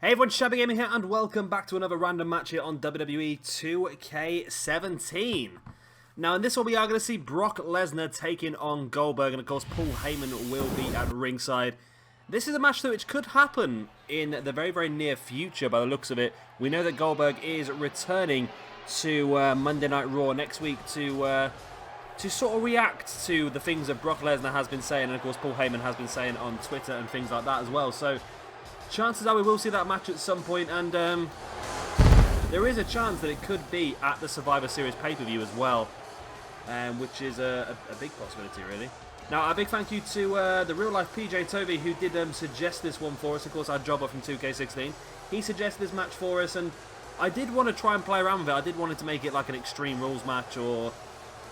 Hey everyone, Shabby Gaming here, and welcome back to another random match here on WWE 2K17. Now, in this one, we are going to see Brock Lesnar taking on Goldberg, and of course, Paul Heyman will be at ringside. This is a match which could happen in the very, very near future by the looks of it. We know that Goldberg is returning to Monday Night Raw next week to sort of react to the things that Brock Lesnar has been saying, and of course, Paul Heyman has been saying on Twitter and things like that as well. So chances are we will see that match at some point, and there is a chance that it could be at the Survivor Series pay-per-view as well, which is a big possibility, really. Now, a big thank you to the real-life PJ Toby, who did suggest this one for us. Of course, our jobber from 2K16. He suggested this match for us, and I did want to try and play around with it. I did want to make it like an Extreme Rules match or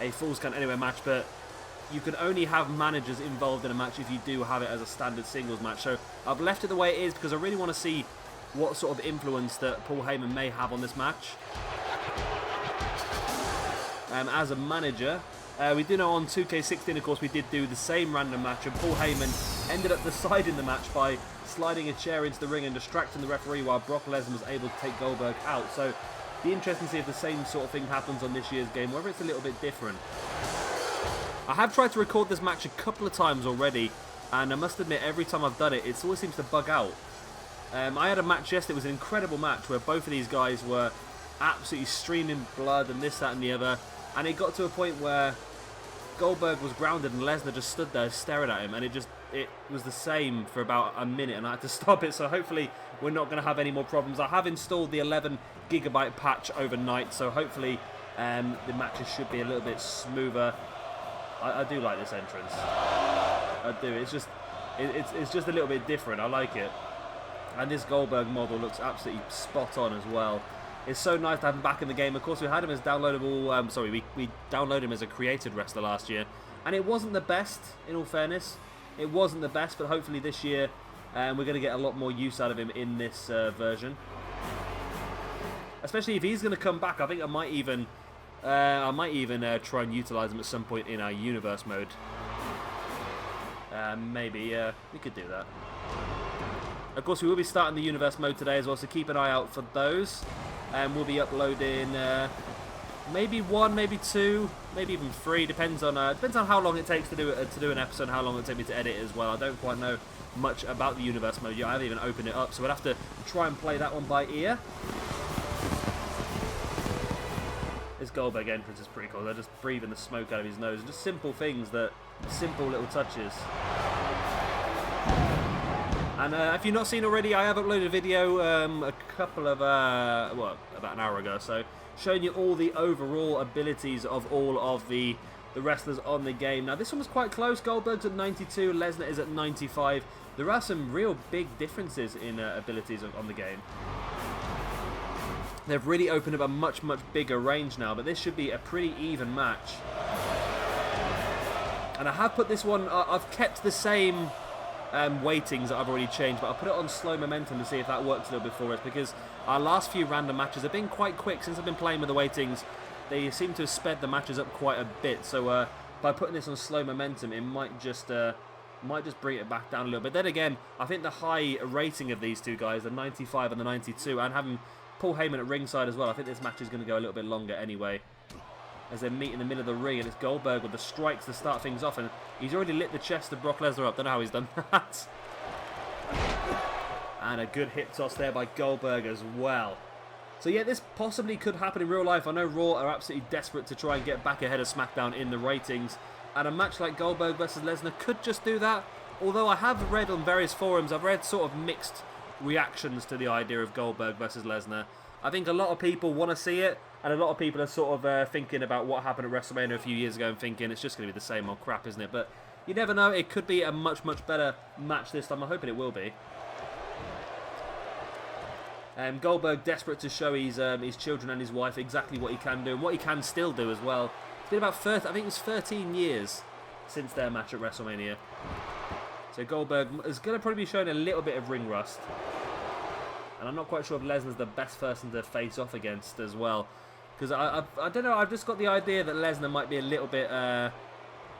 a Falls Count Anywhere match, but you can only have managers involved in a match if you do have it as a standard singles match. So I've left it the way it is because I really want to see what sort of influence that Paul Heyman may have on this match. As a manager, we do know on 2K16, of course, we did do the same random match, and Paul Heyman ended up deciding the match by sliding a chair into the ring and distracting the referee while Brock Lesnar was able to take Goldberg out. So it'd be interesting to see if the same sort of thing happens on this year's game, whether it's a little bit different. I have tried to record this match a couple of times already, and I must admit, every time I've done it, it always seems to bug out. I had a match yesterday. It was an incredible match where both of these guys were absolutely streaming blood and this, that and the other, and it got to a point where Goldberg was grounded and Lesnar just stood there staring at him, and it was the same for about a minute, and I had to stop it. So hopefully we're not going to have any more problems. I have installed the 11 GB patch overnight, so hopefully the matches should be a little bit smoother. I do like this entrance. I do. It's just a little bit different. I like it. And this Goldberg model looks absolutely spot on as well. It's so nice to have him back in the game. Of course, we had him as downloadable. We downloaded him as a created wrestler last year, and it wasn't the best. In all fairness, it wasn't the best. But hopefully this year, we're going to get a lot more use out of him in this version. Especially if he's going to come back, I think I might even try and utilise him at some point in our universe mode. Maybe we could do that. Of course, we will be starting the universe mode today as well, so keep an eye out for those. We'll be uploading maybe one, maybe two, maybe even three. Depends on how long it takes to do an episode, and how long it takes me to edit it as well. I don't quite know much about the universe mode yet. I haven't even opened it up, so we'll have to try and play that one by ear. This Goldberg entrance is pretty cool. They're just breathing the smoke out of his nose. Just simple things, simple little touches. And if you've not seen already, I have uploaded a video a couple of, about an hour ago or so, showing you all the overall abilities of all of the wrestlers on the game. Now, this one was quite close. Goldberg's at 92, Lesnar is at 95. There are some real big differences in abilities on the game. They've really opened up a much, much bigger range now, but this should be a pretty even match. And I have put this one, I've kept the same weightings that I've already changed, but I'll put it on slow momentum to see if that works a little bit for us, because our last few random matches have been quite quick. Since I've been playing with the weightings, they seem to have sped the matches up quite a bit. So by putting this on slow momentum, it might just bring it back down a little bit. Then again, I think the high rating of these two guys, the 95 and the 92, and having Paul Heyman at ringside as well, I think this match is going to go a little bit longer anyway, as they meet in the middle of the ring, and it's Goldberg with the strikes to start things off, and he's already lit the chest of Brock Lesnar up. Don't know how he's done that. And a good hip toss there by Goldberg as well. So yeah, this possibly could happen in real life. I know Raw are absolutely desperate to try and get back ahead of SmackDown in the ratings, and a match like Goldberg versus Lesnar could just do that. Although I have read on various forums, I've read sort of mixed reactions to the idea of Goldberg versus Lesnar. I think a lot of people want to see it, and a lot of people are sort of thinking about what happened at WrestleMania a few years ago and thinking it's just going to be the same old crap, isn't it? But you never know, it could be a much, much better match this time. I'm hoping it will be. Goldberg desperate to show his children and his wife exactly what he can do and what he can still do as well. It's been about 13 years since their match at WrestleMania. So Goldberg is going to probably be showing a little bit of ring rust. And I'm not quite sure if Lesnar's the best person to face off against as well. Because I don't know, I've just got the idea that Lesnar might be a little bit... well,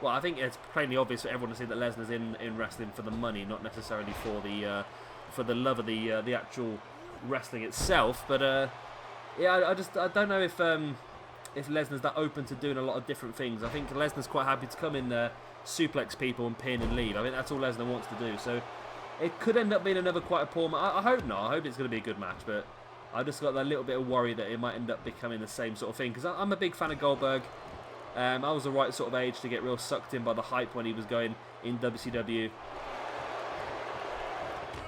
I think it's plainly obvious for everyone to see that Lesnar's in wrestling for the money, not necessarily for the love of the actual wrestling itself. But yeah, I don't know if Lesnar's that open to doing a lot of different things. I think Lesnar's quite happy to come in there, suplex people and pin and leave. I think that's all Lesnar wants to do. So it could end up being another quite a poor match. I hope not. I hope it's going to be a good match, but I just got that little bit of worry that it might end up becoming the same sort of thing, because I'm a big fan of Goldberg. I was the right sort of age to get real sucked in by the hype when he was going in WCW.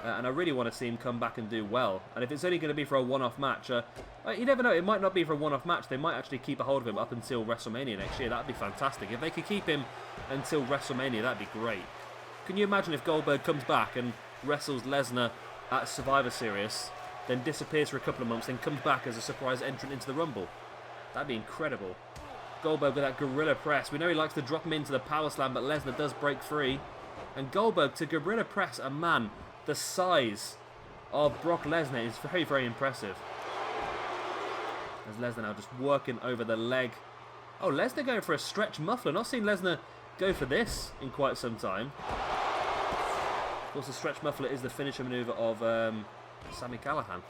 And I really want to see him come back and do well. And if it's only going to be for a one-off match, you never know, it might not be for a one-off match. They might actually keep a hold of him up until WrestleMania next year. That'd be fantastic. If they could keep him until WrestleMania, that'd be great. Can you imagine if Goldberg comes back and wrestles Lesnar at Survivor Series, then disappears for a couple of months, then comes back as a surprise entrant into the Rumble? That'd be incredible. Goldberg with that gorilla press. We know he likes to drop him into the power slam, but Lesnar does break free. And Goldberg to gorilla press a man the size of Brock Lesnar is very, very impressive. As Lesnar now just working over the leg. Oh, Lesnar going for a stretch muffler. Not seen Lesnar go for this in quite some time. Of course, the stretch muffler is the finisher maneuver of Sami Callihan.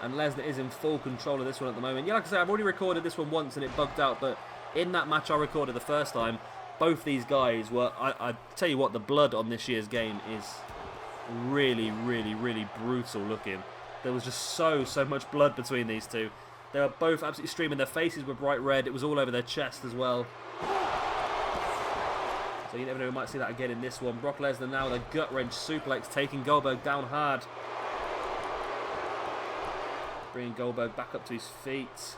And Lesnar is in full control of this one at the moment. Yeah, like I said, I've already recorded this one once and it bugged out, but in that match I recorded the first time, both these guys were, I tell you what, the blood on this year's game is really, really, really brutal looking. There was just so much blood between these two. They were both absolutely streaming. Their faces were bright red. It was all over their chest as well. So you never know, we might see that again in this one. Brock Lesnar now with a gut wrench suplex, taking Goldberg down hard. Bringing Goldberg back up to his feet.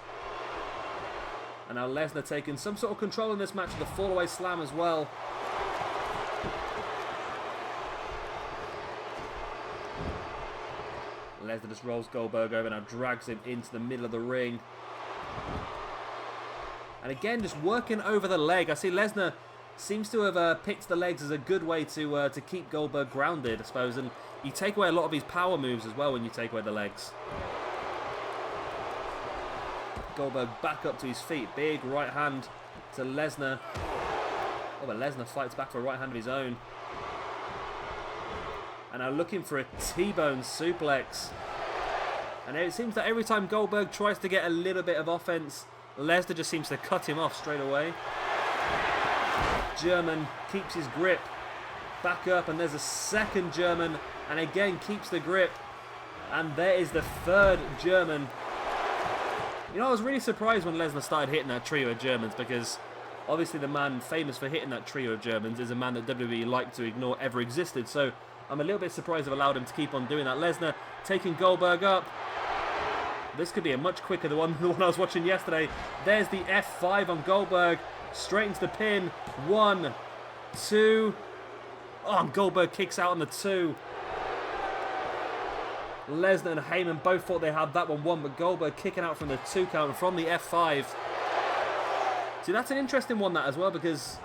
And now Lesnar taking some sort of control in this match with a fall-away slam as well. Lesnar just rolls Goldberg over, now drags him into the middle of the ring. And again, just working over the leg. I see Lesnar seems to have picked the legs as a good way to keep Goldberg grounded, I suppose. And you take away a lot of his power moves as well when you take away the legs. Goldberg back up to his feet. Big right hand to Lesnar. Oh, but Lesnar fights back for a right hand of his own. And now looking for a T-bone suplex. And it seems that every time Goldberg tries to get a little bit of offense, Lesnar just seems to cut him off straight away. German keeps his grip. Back up, and there's a second German. And again keeps the grip. And there is the third German. You know, I was really surprised when Lesnar started hitting that trio of Germans, because obviously the man famous for hitting that trio of Germans is a man that WWE like to ignore ever existed. So I'm a little bit surprised I've allowed him to keep on doing that. Lesnar taking Goldberg up. This could be a much quicker than the one I was watching yesterday. There's the F5 on Goldberg. Straight into the pin. 1, 2. Oh, and Goldberg kicks out on the 2. Lesnar and Heyman both thought they had that one won, but Goldberg kicking out from the 2 count and from the F5. See, that's an interesting one, that as well, because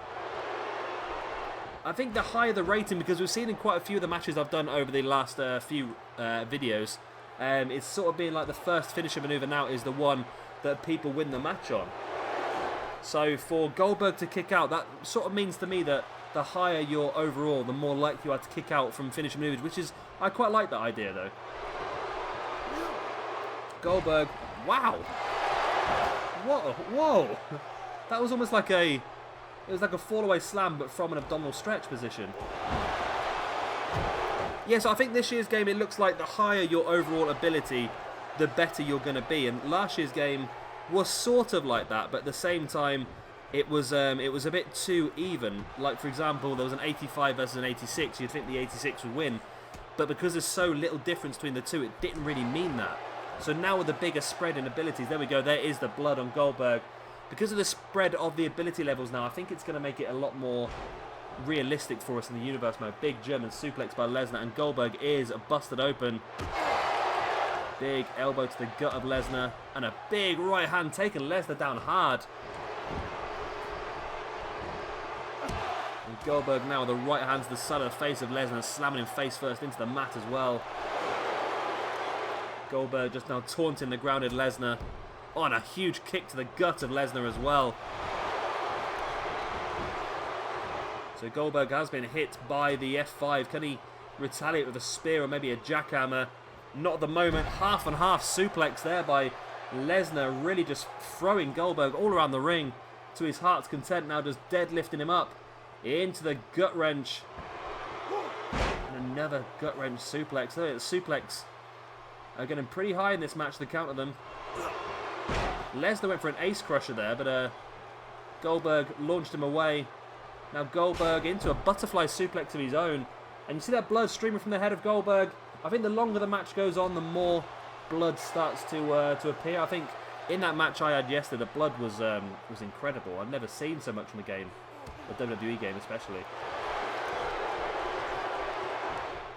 I think the higher the rating, because we've seen in quite a few of the matches I've done over the last few videos, it's sort of being like the first finisher maneuver now is the one that people win the match on. So for Goldberg to kick out, that sort of means to me that the higher your overall, the more likely you are to kick out from finisher maneuvers, which is, I quite like that idea though. Goldberg, wow! Whoa! That was almost like it was like a fall-away slam, but from an abdominal stretch position. Yeah, so I think this year's game, it looks like the higher your overall ability, the better you're going to be. And last year's game was sort of like that, but at the same time, it was a bit too even. Like, for example, there was an 85 versus an 86. You'd think the 86 would win, but because there's so little difference between the two, it didn't really mean that. So now with the bigger spread in abilities, there we go, there is the blood on Goldberg. Because of the spread of the ability levels now, I think it's going to make it a lot more realistic for us in the universe mode. Big German suplex by Lesnar, and Goldberg is busted open. Big elbow to the gut of Lesnar, and a big right hand taking Lesnar down hard. And Goldberg now with the right hand to the side of the face of Lesnar, slamming him face first into the mat as well. Goldberg just now taunting the grounded Lesnar. Oh, and a huge kick to the gut of Lesnar as well. So Goldberg has been hit by the F5. Can he retaliate with a spear or maybe a jackhammer? Not at the moment. Half and half suplex there by Lesnar, really just throwing Goldberg all around the ring to his heart's content. Now just deadlifting him up into the gut wrench. And another gut wrench suplex. Look at the suplex. Getting pretty high in this match to counter them. Lesnar went for an ace crusher there, but Goldberg launched him away. Now Goldberg into a butterfly suplex of his own. And you see that blood streaming from the head of Goldberg. I think the longer the match goes on, the more blood starts to appear. I think in that match I had yesterday, the blood was incredible. I've never seen so much in the game, the WWE game especially.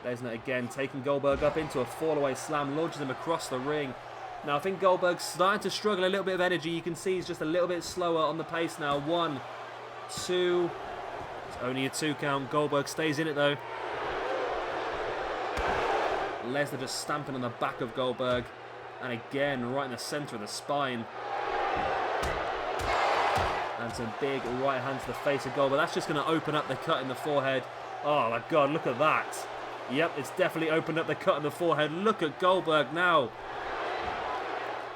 Lesnar again taking Goldberg up into a fall-away slam, launches him across the ring. Now I think Goldberg's starting to struggle, a little bit of energy. You can see he's just a little bit slower on the pace now. 1, 2. It's only a 2 count. Goldberg stays in it though. Lesnar just stamping on the back of Goldberg. And again, right in the centre of the spine. And some big right hand to the face of Goldberg. That's just going to open up the cut in the forehead. Oh my God, look at that. Yep, it's definitely opened up the cut in the forehead. Look at Goldberg now.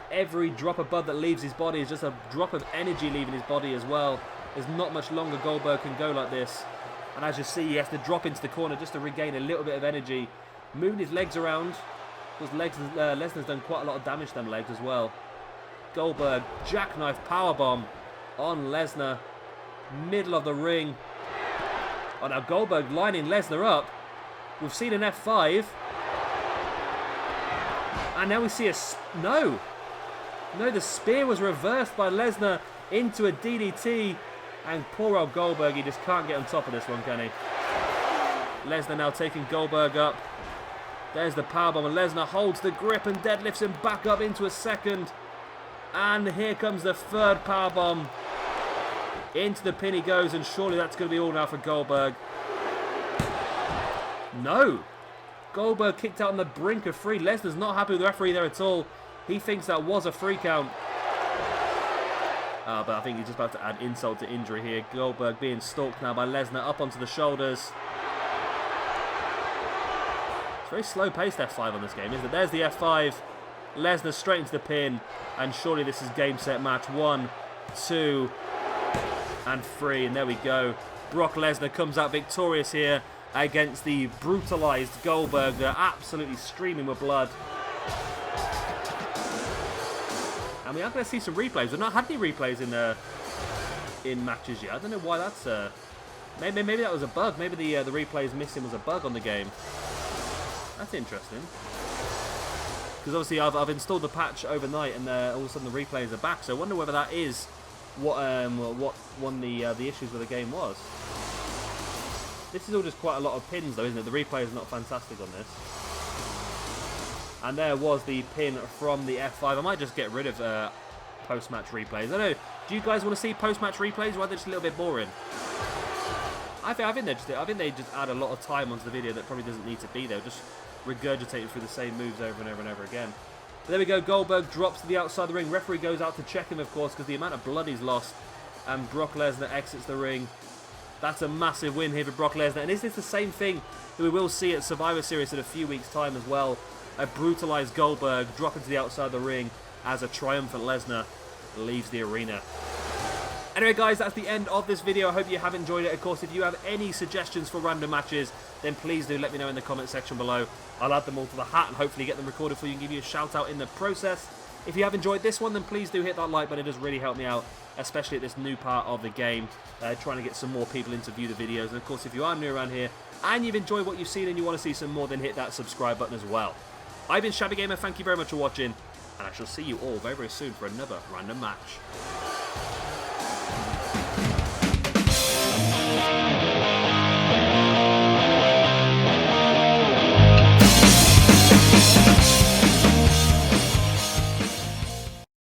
Every drop of blood that leaves his body is just a drop of energy leaving his body as well. There's not much longer Goldberg can go like this. And as you see, he has to drop into the corner just to regain a little bit of energy. Moving his legs around. Because Lesnar's done quite a lot of damage to them legs as well. Goldberg, jackknife powerbomb on Lesnar. Middle of the ring. Oh, now Goldberg lining Lesnar up. We've seen an F5. And now we see a... No, the spear was reversed by Lesnar into a DDT. And poor old Goldberg, he just can't get on top of this one, can he? Lesnar now taking Goldberg up. There's the powerbomb, and Lesnar holds the grip and deadlifts him back up into a second. And here comes the third powerbomb. Into the pin he goes, and surely that's going to be all now for Goldberg. No! Goldberg kicked out on the brink of 3. Lesnar's not happy with the referee there at all. He thinks that was a 3 count. But I think he's just about to add insult to injury here. Goldberg being stalked now by Lesnar up onto the shoulders. Very slow-paced F5 on this game, isn't it? There's the F5. Lesnar straight into the pin. And surely this is game, set, match. 1, 2, and 3. And there we go. Brock Lesnar comes out victorious here against the brutalized Goldberg. They're absolutely streaming with blood. And we are going to see some replays. We've not had any replays in matches yet. I don't know why that's... Maybe that was a bug. Maybe the replays missing was a bug on the game. That's interesting. Because obviously I've installed the patch overnight, and all of a sudden the replays are back. So I wonder whether that is what one the issues with the game was. This is all just quite a lot of pins, though, isn't it? The replay is not fantastic on this. And there was the pin from the F5. I might just get rid of post-match replays. I don't know. Do you guys want to see post-match replays, or are they just a little bit boring? I think they just add a lot of time onto the video that probably doesn't need to be there. Just regurgitating through the same moves over and over and over again. But there we go. Goldberg drops to the outside of the ring. Referee goes out to check him, of course, because the amount of blood he's lost. And Brock Lesnar exits the ring. That's a massive win here for Brock Lesnar. And is this the same thing that we will see at Survivor Series in a few weeks' time as well? A brutalized Goldberg dropping to the outside of the ring as a triumphant Lesnar leaves the arena. Anyway, guys, that's the end of this video. I hope you have enjoyed it. Of course, if you have any suggestions for random matches, then please do let me know in the comment section below. I'll add them all to the hat and hopefully get them recorded for you and give you a shout out in the process. If you have enjoyed this one, then please do hit that like button. It does really help me out, especially at this new part of the game, trying to get some more people in to view the videos. And of course, if you are new around here and you've enjoyed what you've seen and you want to see some more, then hit that subscribe button as well. I've been Shabby Gamer. Thank you very much for watching, and I shall see you all very, very soon for another random match.